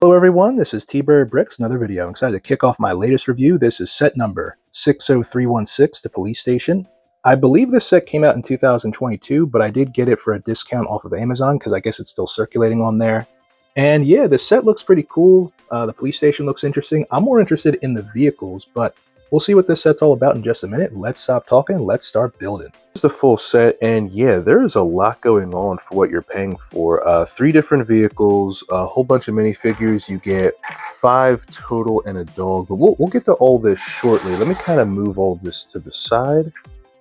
Hello everyone, this is T-Bird Bricks, another video. I'm excited to kick off my latest review. This is set number 60316, The Police Station. I believe this set came out in 2022, but I did get it for a discount off of Amazon because I guess it's still circulating on there. And yeah, the set looks pretty cool. The police station looks interesting. I'm more interested in the vehicles, but we'll see what this set's all about in just a minute. Let's stop talking, let's start building. It's the full set, and yeah, there is a lot going on for what you're paying for. 3 different vehicles, a whole bunch of minifigures. You get 5 total and a dog, but we'll get to all this shortly. Let me kind of move all this to the side.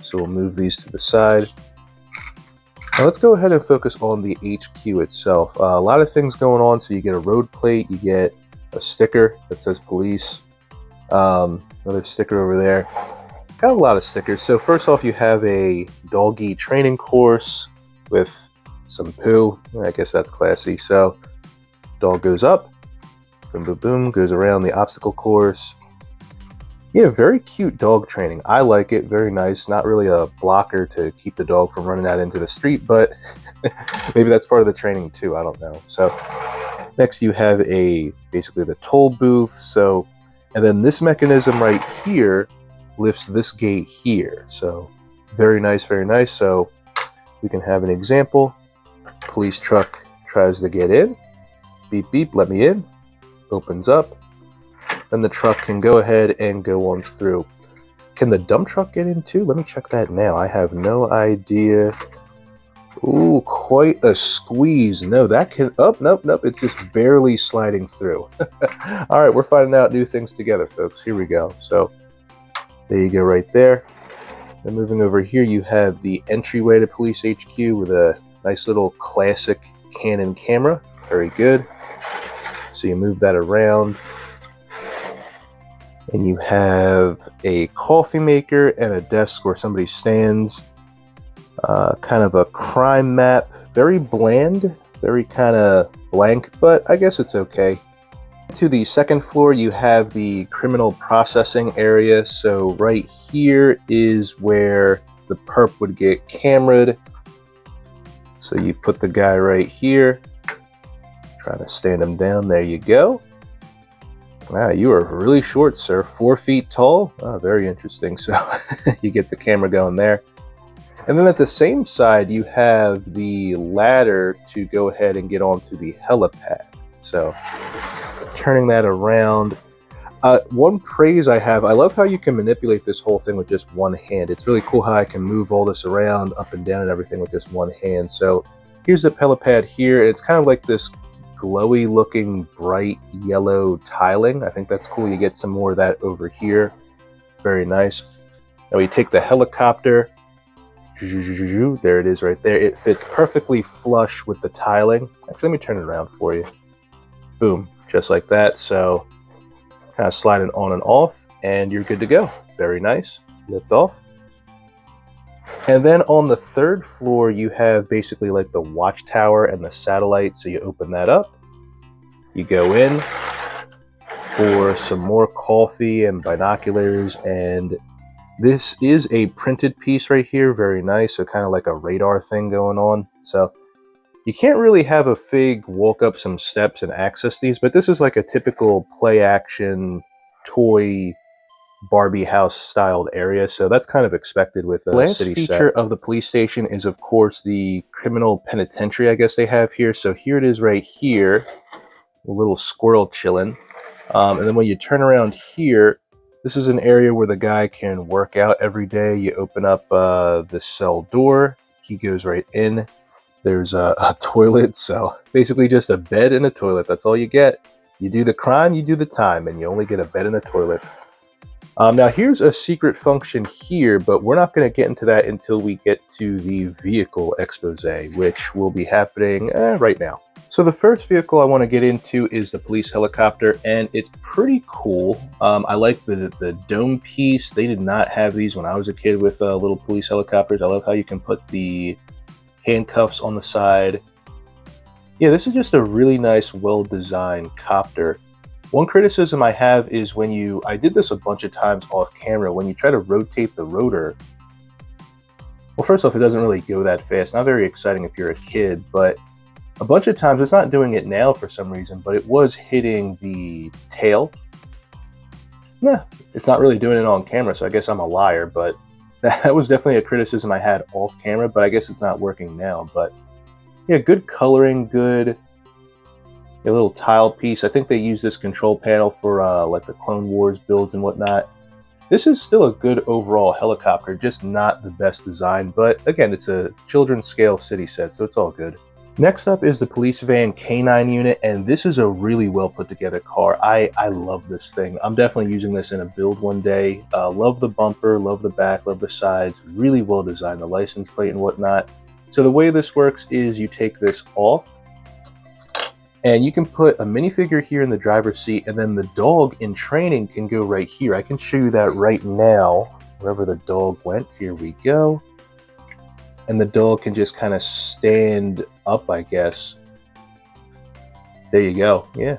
So we'll move these to the side. Now let's go ahead and focus on the HQ itself. A lot of things going on. So you get a road plate, you get a sticker that says police, another sticker over there. Got a lot of stickers. So first off, you have a doggy training course with some poo. I guess that's classy. So dog goes up, boom, boom, boom, goes around the obstacle course. Yeah, very cute dog training. I like it. Very nice. Not really a blocker to keep the dog from running out into the street, but maybe that's part of the training too. I don't know. So next you have basically the toll booth. So, and then this mechanism right here lifts this gate here. So very nice, very nice. So we can have an example. Police truck tries to get in. Beep, beep, let me in. Opens up. Then the truck can go ahead and go on through. Can the dump truck get in too? Let me check that now. I have no idea. Ooh, quite a squeeze. No, that can, oh, nope, nope. It's just barely sliding through. All right, we're finding out new things together, folks. Here we go. So there you go right there. Then moving over here, you have the entryway to Police HQ with a nice little classic Canon camera. Very good. So you move that around. And you have a coffee maker and a desk where somebody stands. Kind of a crime map. Very bland, very kind of blank, but I guess it's okay. To the second floor, you have the criminal processing area. So right here is where the perp would get cameraed. So you put the guy right here. Trying to stand him down. There you go. Wow, you are really short, sir. 4 feet tall. Oh, very interesting. So you get the camera going there. And then at the same side, you have the ladder to go ahead and get onto the helipad. So turning that around. One praise I have, I love how you can manipulate this whole thing with just one hand. It's really cool how I can move all this around, up and down and everything with just one hand. So here's the helipad here, and it's kind of like this glowy looking bright yellow tiling. I think that's cool. You get some more of that over here. Very nice. Now we take the helicopter. There it is right there. It fits perfectly flush with the tiling. Actually, let me turn it around for you. Boom, just like that. So kind of slide it on and off and you're good to go. Very nice. Lift off. And then on the third floor, you have basically like the watchtower and the satellite. So you open that up, you go in for some more coffee and binoculars. And this is a printed piece right here. Very nice. So kind of like a radar thing going on. So you can't really have a fig walk up some steps and access these, but this is like a typical play action toy Barbie house styled area, so that's kind of expected with a city set. Last feature of the police station is of course the criminal penitentiary, I guess they have here. So here it is right here, a little squirrel chilling. And then when you turn around here, this is an area where the guy can work out every day. You open up the cell door, he goes right in. There's a toilet, so basically just a bed and a toilet. That's all you get. You do the crime, you do the time, and you only get a bed and a toilet. Now here's a secret function here, but we're not going to get into that until we get to the vehicle expose, which will be happening right now. So the first vehicle I want to get into is the police helicopter, and it's pretty cool. I like the dome piece. They did not have these when I was a kid with little police helicopters. I love how you can put the handcuffs on the side. Yeah, this is just a really nice, well-designed copter. One criticism I have is when I did this a bunch of times off camera, when you try to rotate the rotor, well, first off, it doesn't really go that fast. Not very exciting if you're a kid, but A bunch of times, it's not doing it now for some reason, but it was hitting the tail. Nah, it's not really doing it on camera, so I guess I'm a liar, but that was definitely a criticism I had off camera, but I guess it's not working now. But yeah, good coloring, good a little tile piece. I think they use this control panel for like the Clone Wars builds and whatnot. This is still a good overall helicopter, just not the best design, but again, it's a children's scale city set, so it's all good. Next up is the police van K9 unit, and this is a really well put together car. I love this thing. I'm definitely using this in a build one day. Love the bumper, love the back, love the sides. Really well designed, the license plate and whatnot. So the way this works is you take this off, and you can put a minifigure here in the driver's seat, and then the dog in training can go right here. I can show you that right now, wherever the dog went. Here we go. And the dog can just kind of stand up, I guess. There you go. Yeah.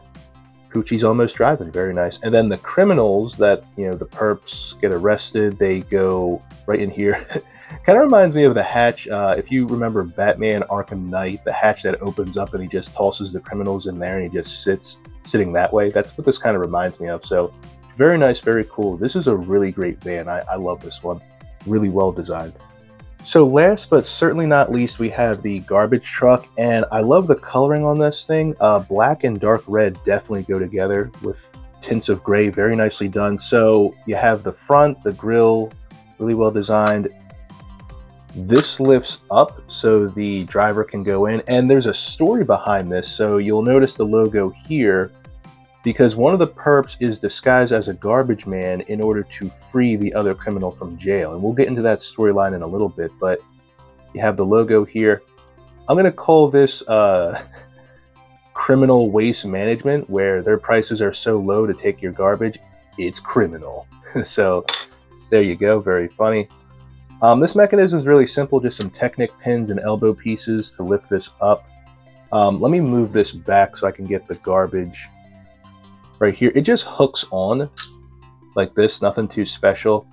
Poochie's almost driving. Very nice. And then the criminals that, you know, the perps get arrested, they go right in here. Kind of reminds me of the hatch. If you remember Batman Arkham Knight, the hatch that opens up and he just tosses the criminals in there and he just sitting that way. That's what this kind of reminds me of. So very nice, very cool. This is a really great van. I love this one. Really well designed. So last but certainly not least, we have the garbage truck, and I love the coloring on this thing. Black and dark red definitely go together with tints of gray, very nicely done. So you have the front, the grille, really well designed. This lifts up so the driver can go in, and there's a story behind this. So you'll notice the logo here, because one of the perps is disguised as a garbage man in order to free the other criminal from jail. And we'll get into that storyline in a little bit, but you have the logo here. I'm going to call this criminal waste management, where their prices are so low to take your garbage, it's criminal. So there you go, very funny. This mechanism is really simple, just some Technic pins and elbow pieces to lift this up. Let me move this back so I can get the garbage right here. It just hooks on like this, nothing too special.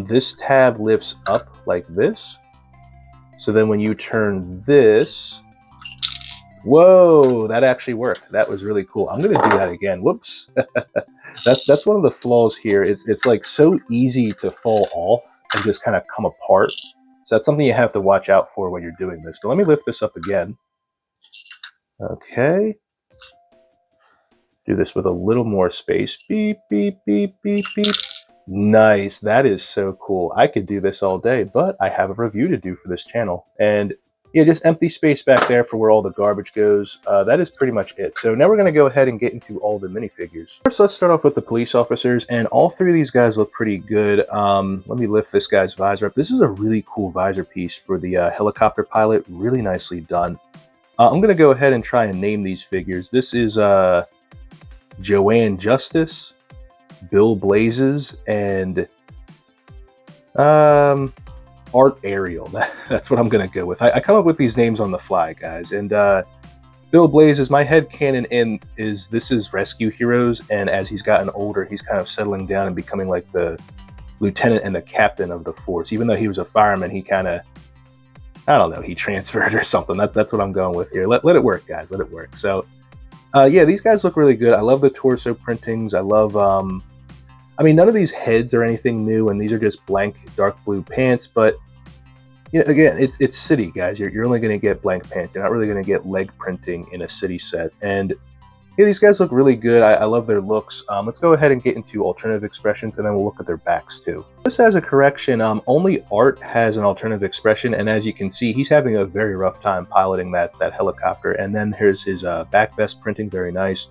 This tab lifts up like this. So then when you turn this, whoa, that actually worked. That was really cool. I'm gonna do that again. Whoops. That's one of the flaws here. It's like so easy to fall off and just kind of come apart. So that's something you have to watch out for when you're doing this. But let me lift this up again. Okay. Do this with a little more space. Beep, beep, beep, beep, beep. Nice. That is so cool. I could do this all day, but I have a review to do for this channel. And yeah, just empty space back there for where all the garbage goes. That is pretty much it. So now we're going to go ahead and get into all the minifigures. First, let's start off with the police officers, and all three of these guys look pretty good. Let me lift this guy's visor up. This is a really cool visor piece for the helicopter pilot. Really nicely done. I'm going to go ahead and try and name these figures. This is Joanne Justice, Bill Blazes, and Art Ariel. That's what I'm gonna go with. I come up with these names on the fly, guys. And Bill Blazes, my headcanon in is this is Rescue Heroes, and as he's gotten older, he's kind of settling down and becoming like the lieutenant and the captain of the force. Even though he was a fireman, he kind of, I don't know, he transferred or something. That's what I'm going with here. Let it work, guys. Let it work. So yeah, these guys look really good. I love the torso printings. I love, I mean, none of these heads are anything new, and these are just blank dark blue pants, but yeah, again, it's city, guys. You're only going to get blank pants. You're not really going to get leg printing in a city set. And yeah, these guys look really good. I love their looks. Let's go ahead and get into alternative expressions, and then we'll look at their backs too. Just as a correction, only Art has an alternative expression, and as you can see, he's having a very rough time piloting that helicopter. And then here's his back vest printing, very nice.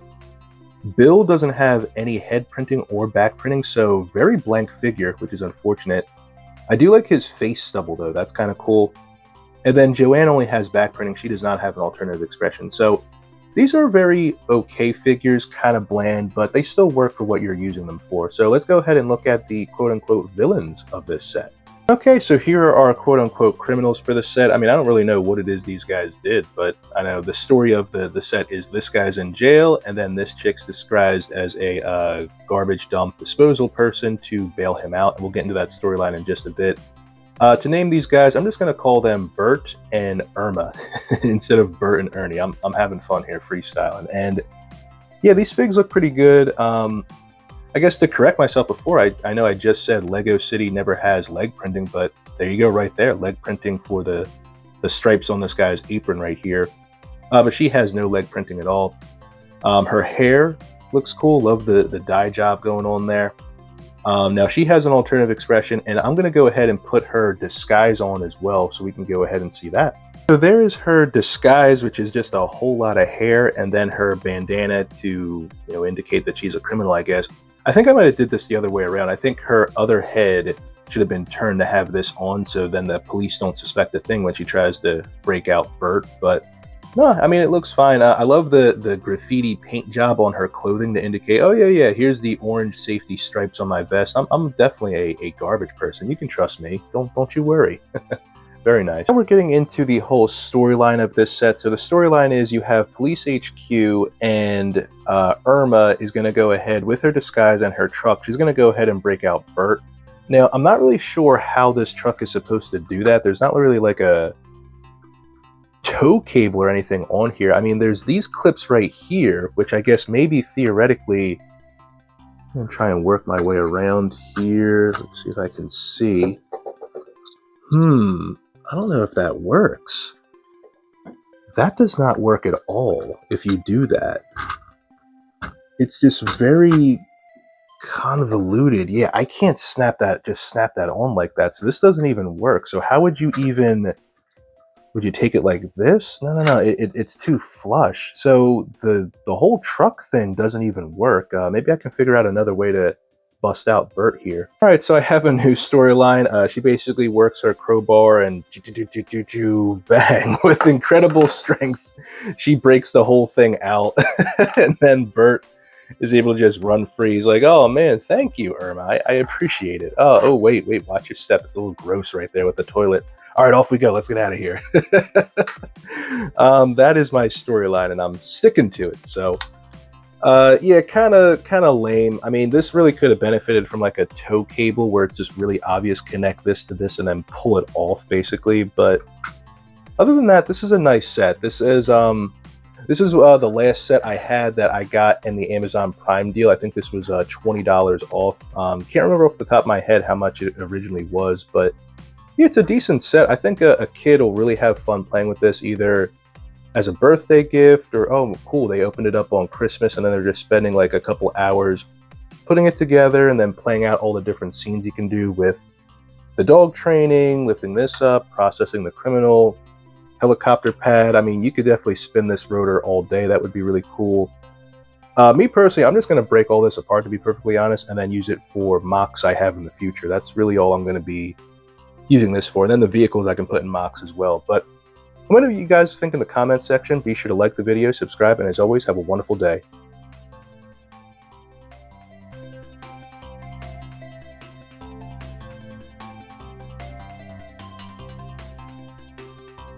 Bill doesn't have any head printing or back printing, so very blank figure, which is unfortunate. I do like his face stubble though, that's kind of cool. And then Joanne only has back printing, she does not have an alternative expression. So these are very okay figures, kind of bland, but they still work for what you're using them for. So let's go ahead and look at the quote-unquote villains of this set. Okay, so here are our quote-unquote criminals for the set. I mean, I don't really know what it is these guys did, but I know the story of the set is this guy's in jail, and then this chick's disguised as a garbage dump disposal person to bail him out, and we'll get into that storyline in just a bit. To name these guys, I'm just going to call them Bert and Irma instead of Bert and Ernie. I'm having fun here freestyling. And yeah, these figs look pretty good. I guess to correct myself before, I know I just said Lego City never has leg printing, but there you go right there. Leg printing for the stripes on this guy's apron right here. But she has no leg printing at all. Her hair looks cool. Love the dye job going on there. Now she has an alternative expression, and I'm going to go ahead and put her disguise on as well so we can go ahead and see that. So there is her disguise, which is just a whole lot of hair, and then her bandana to indicate that she's a criminal, I guess. I think I might have did this the other way around. I think her other head should have been turned to have this on so then the police don't suspect a thing when she tries to break out Bert. But no, I mean, it looks fine. I love the graffiti paint job on her clothing to indicate, oh yeah, here's the orange safety stripes on my vest. I'm definitely a garbage person. You can trust me. Don't you worry. Very nice. Now we're getting into the whole storyline of this set. So the storyline is you have Police HQ, and Irma is going to go ahead with her disguise and her truck. She's going to go ahead and break out Bert. Now, I'm not really sure how this truck is supposed to do that. There's not really like a tow cable or anything on here. I mean, there's these clips right here, which I guess maybe theoretically, I'm going to try and work my way around here. Let's see if I can see. I don't know if that works. That does not work at all if you do that. It's just very convoluted. Yeah, I can't snap that on like that. So this doesn't even work. So how would you even... Would you take it like this? No. It's too flush. So the whole truck thing doesn't even work. Maybe I can figure out another way to bust out Bert here. All right, so I have a new storyline. She basically works her crowbar and bang, with incredible strength. She breaks the whole thing out, and then Bert is able to just run free. He's like, oh man, thank you, Irma. I appreciate it. Oh, wait, watch your step. It's a little gross right there with the toilet. All right, off we go. Let's get out of here. That is my storyline, and I'm sticking to it. So, yeah, kind of lame. I mean, this really could have benefited from like a tow cable where it's just really obvious. Connect this to this and then pull it off, basically. But other than that, this is a nice set. This is the last set I had that I got in the Amazon Prime deal. I think this was $20 off. Can't remember off the top of my head how much it originally was, but yeah, it's a decent set. I think a kid will really have fun playing with this, either as a birthday gift or, oh, cool, they opened it up on Christmas and then they're just spending like a couple hours putting it together and then playing out all the different scenes you can do with the dog training, lifting this up, processing the criminal, helicopter pad. I mean, you could definitely spin this rotor all day. That would be really cool. Me personally, I'm just going to break all this apart, to be perfectly honest, and then use it for mocks I have in the future. That's really all I'm going to be using this for. And then the vehicles I can put in mocks as well. But whatever you guys think in the comments section, be sure to like the video, subscribe, and as always, have a wonderful day.